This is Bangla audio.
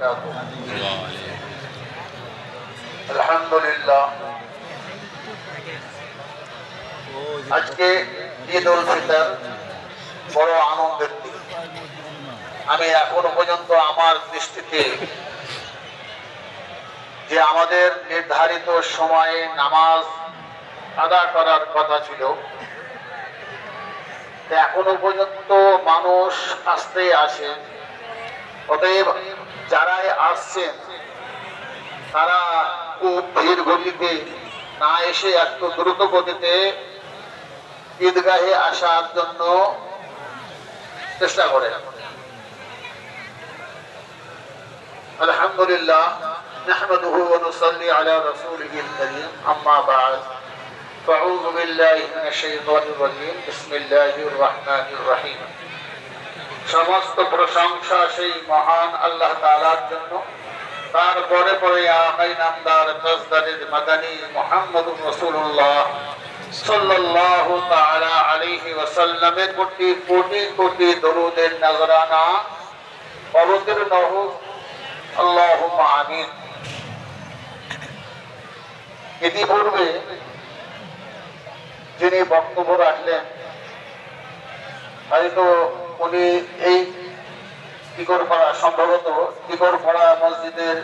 وبركاته الحمد لله আজকে ঈদ উল ফিতর বড় আনন্দের দিন। আমি এখনো পর্যন্ত আমার দৃষ্টিতে যে আমাদের নির্ধারিত সময়ে নামাজ আদায় করার কথা ছিল, এখনো পর্যন্ত মানুষ আসতেই আসে। অতএব যারাই আসছেন তারা খুব ধীর গতিতে না এসে একটু দ্রুত গতিতে ঈদগাহে আসার জন্য চেষ্টা করেন। আলহামদুলিল্লাহ نحمده ونصلي على رسوله الكريم أما بعد فأعوذ بالله من الشيطان الرجيم بسم الله الرحمن الرحيم সমস্ত প্রশংসা সেই মহান আল্লাহ তাআলার জন্য, তারপরে পরে আকাই নামদার তাজদারিদ মাদানী মুহাম্মদুর রাসূলুল্লাহ সাল্লাল্লাহু তাআলা আলাইহি ওয়াসাল্লামের প্রতি কোটি কোটি দরুদের নজরানা অবতীর্ণ হোক। আল্লাহুম্মা আমিন। ইতিপূর্বে যিনি বক্তব্য রাখলেন, হয়তো উনি এই টিকরপাড়া, সম্ভবত টিকরপাড়া মসজিদের